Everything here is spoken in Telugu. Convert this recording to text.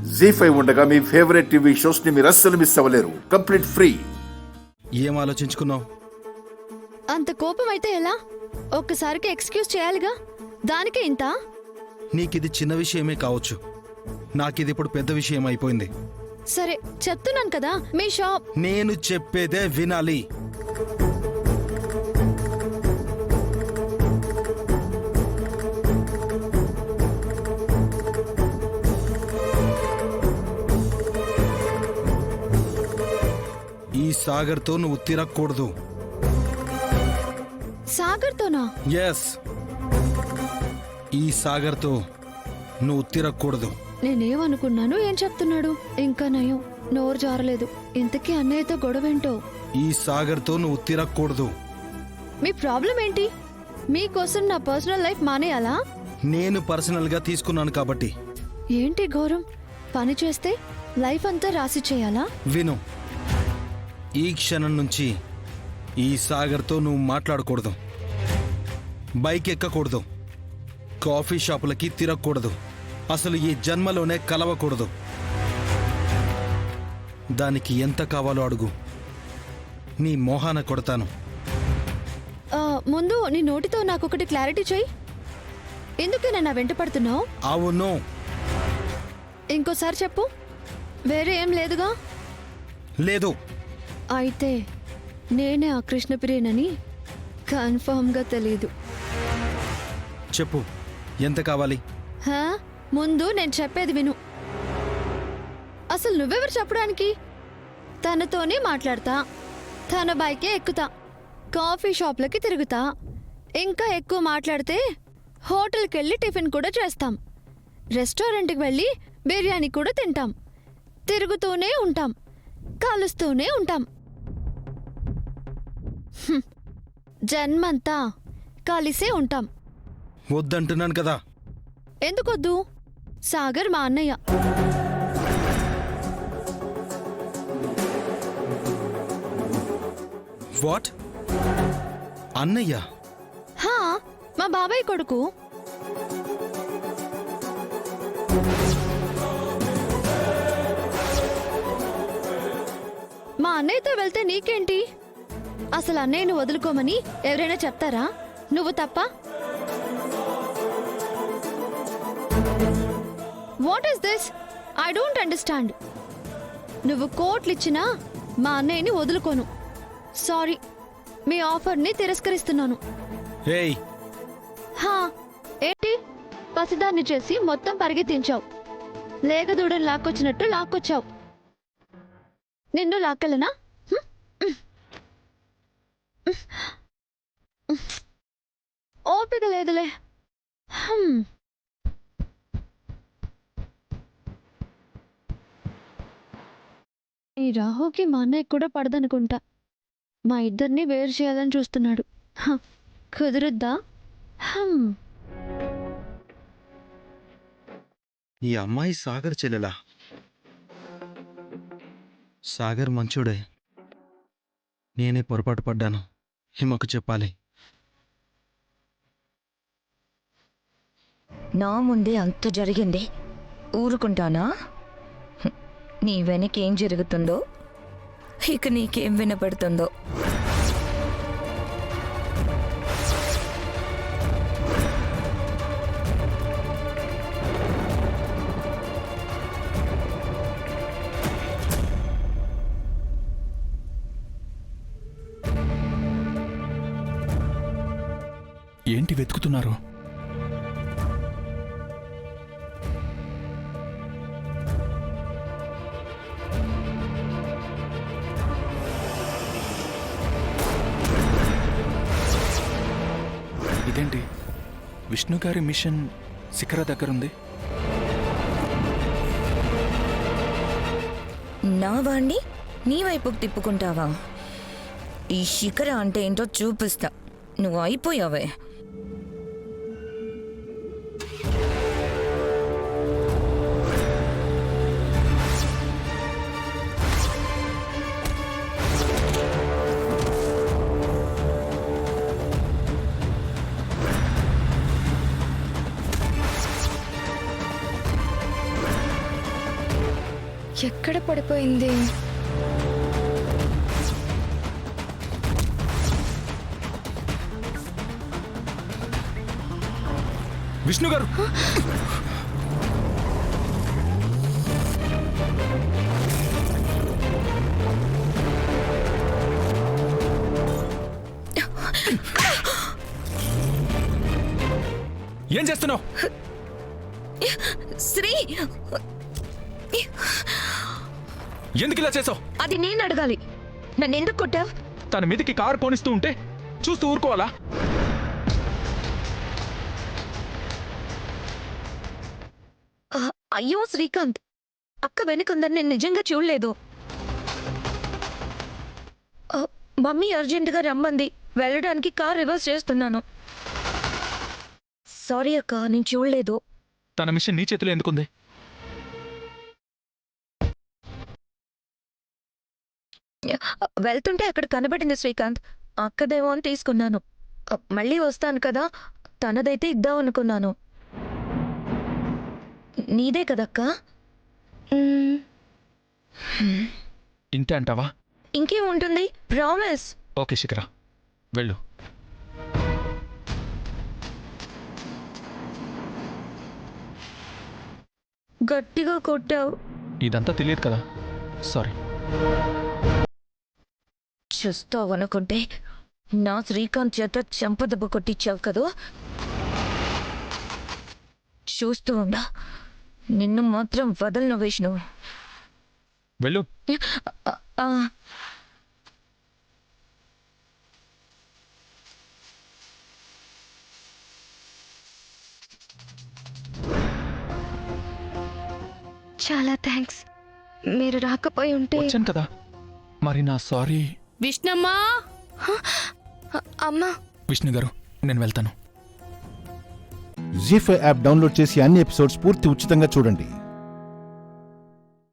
జీ5 ఉండగా మీ ఫేవరెట్ టీవీ షోస్ ని మీరు అస్సలు మిస్ అవ్వలేరు. Complete free. ఏం ఆలోచించుకున్నావు? అంత కోపం అయితే ఎలా? ఒక్కసారికి ఎక్స్క్యూజ్ చేయాలిగా, దానికే ఇంత? నీకిది చిన్న విషయమే కావచ్చు, నాకిది ఇప్పుడు పెద్ద విషయం అయిపోయింది. సరే చెప్తున్నాను కదా, మీ షాప్. నేను చెప్పేదే వినాలి. ఈ సాగర్తో నువ్వు తిరగకూడదు. సాగర్తోనా? ఎస్, ఈ సాగర్తో నువ్వు తిరగకూడదు. నేనేమనుకున్నాను, ఏం చెప్తున్నాడు? ఇంకా నయం, నోరు జారలేదు. ఇంతకీ అన్నయ్యతో గొడవేంటో? ఈ సాగర్తో నువ్వు తిరగకూడదు. మీ ప్రాబ్లం ఏంటి? మీకోసం నా పర్సనల్ లైఫ్ మానేయాలా? నేను పర్సనల్ గా తీసుకున్నాను కాబట్టి. ఏంటి ఘోరం? పని చేస్తే లైఫ్ అంతా రాసి చేయాలా? విను, ఈ క్షణం నుంచి ఈ సాగర్తో నువ్వు మాట్లాడకూడదు, బైక్ ఎక్కకూడదు, కాఫీ షాపులకి తిరగకూడదు, అసలు ఈ జన్మలోనే కలవకూడదు. దానికి ఎంత కావాలో అడుగు, నీ మోహాన కొడతాను. ముందు నీ నోటితో నాకొకటి క్లారిటీ చెయ్యి. ఎందుకే నా వెంట పడుతున్నావు? అవును. ఇంకోసారి చెప్పు. వేరే ఏం లేదుగా? లేదు. అయితే నేనే ఆ కృష్ణప్రియనని కన్ఫర్మ్గా తెలీదు. చెప్పు, ఎంత కావాలి? హా? ముందు నేను చెప్పేది విను. అసలు నువ్వెవరు చెప్పడానికి? తనతోనే మాట్లాడతా, తన బైకే ఎక్కుతా, కాఫీ షాప్లకి తిరుగుతా, ఇంకా ఎక్కువ మాట్లాడితే హోటల్కి వెళ్ళి టిఫిన్ కూడా చేస్తాం, రెస్టారెంట్కి వెళ్ళి బిర్యానీ కూడా తింటాం, తిరుగుతూనే ఉంటాం, కలుస్తూనే ఉంటాం. జన్మంతా కలిసే ఉంటాం. వద్దంటున్నాను కదా. ఎందుకొద్దు? సాగర్ మా అన్నయ్య. వాట్? అన్నయ్య? హా, మా బాబాయ్ కొడుకు. మా అన్నయ్యతో వెళ్తే నీకేంటి? అసలు అన్నయ్యను వదులుకోమని ఎవరైనా చెప్తారా? నువ్వు తప్ప. What is this? I don't understand. నువ్వు కోట్లిచ్చినా మా అన్నయ్యని వదులుకోను. సారీ, మీ ఆఫర్ని తిరస్కరిస్తున్నాను. ఏయ్, హా, ఏంటి? పసిదాన్ని చేసి మొత్తం పరిగెత్తించావు. లేగదూడని లాక్కొచ్చినట్టు లాక్కొచ్చావు. నిన్ను లాక్కెళ్ళనా? ఓపిక లేదులే. ఈ రాహుకి మా అన్నయ్య కూడా పడదనుకుంటా. మా ఇద్దరిని వేరు చేయాలని చూస్తున్నాడు. కుదురుద్దా? ఈ అమ్మాయి సాగర్ చెల్లెలా? సాగర్ మంచోడే, నేనే పొరపాటు పడ్డాను. హిమకు చెప్పాలి. నా ముందే అంత జరిగింది, ఊరుకుంటానా? నీ వెనకేం జరుగుతుందో ఇక నీకేం వినపడుతుందో. ఏంటి వెతుకుతున్నారు? ఇదేంటి? విష్ణు గారి మిషన్ శిఖర దగ్గరుంది. నా వాణ్ణి నీ వైపుకు తిప్పుకుంటావా? ఈ శిఖర అంటే ఏంటో చూపిస్తా. నువ్వు అయిపోయావే. ఎక్కడ పడిపోయింది? విష్ణు గారు ఏం చేస్తున్నావు? శ్రీ, ఎందుకు ఇలా చేసావు? అది నేను అడగాలి. నన్ను ఎందుకు కొట్టావు? తన మీదకి కారు పోనిస్తూ ఉంటే చూస్తూ ఊరుకోవాలా? అయ్యో శ్రీకాంత్, అక్క వెనుకుందని నేను నిజంగా చూడలేదు. మమ్మీ అర్జెంటుగా రమ్మంది, వెళ్ళడానికి కార్ రివర్స్ చేస్తున్నాను. సారీ అక్క, నేను చూడలేదు. తన మిషన్ నీ చేతిలో ఎందుకుంది? వెళ్తుంటే అక్కడ కనబడింది శ్రీకాంత్. అక్కదేమో అని తీసుకున్నాను. మళ్ళీ వస్తాను కదా, తనదైతే ఇద్దాం అనుకున్నాను. నీదే కదక్కా? ఇంతే అంటావా? ఇంకేం ఉంటుంది, ప్రామిస్. ఓకే శిఖర, వెళ్ళు. గట్టిగా కొట్టావు. ఇదంతా తెలియదు కదా, సారీ. చూస్తావు అనుకుంటే నా శ్రీకాంత్ చేత చెంపదెబ్బ కొట్టించావు కదా. చూస్తూ ఉండా, నిన్ను మాత్రం వదలను విష్ణు. వెళ్ళు. ఆ, చాలా థ్యాంక్స్. మీరు రాకపోయి ఉంటే. వచ్చాను కదా, మరి నా సారీ. విష్ణమ్మా! అమ్మా! విష్ణు గారు, నేను వెళ్తాను. జీ5 యాప్ డౌన్లోడ్ చేసి అన్ని ఎపిసోడ్స్ పూర్తి ఉచితంగా చూడండి.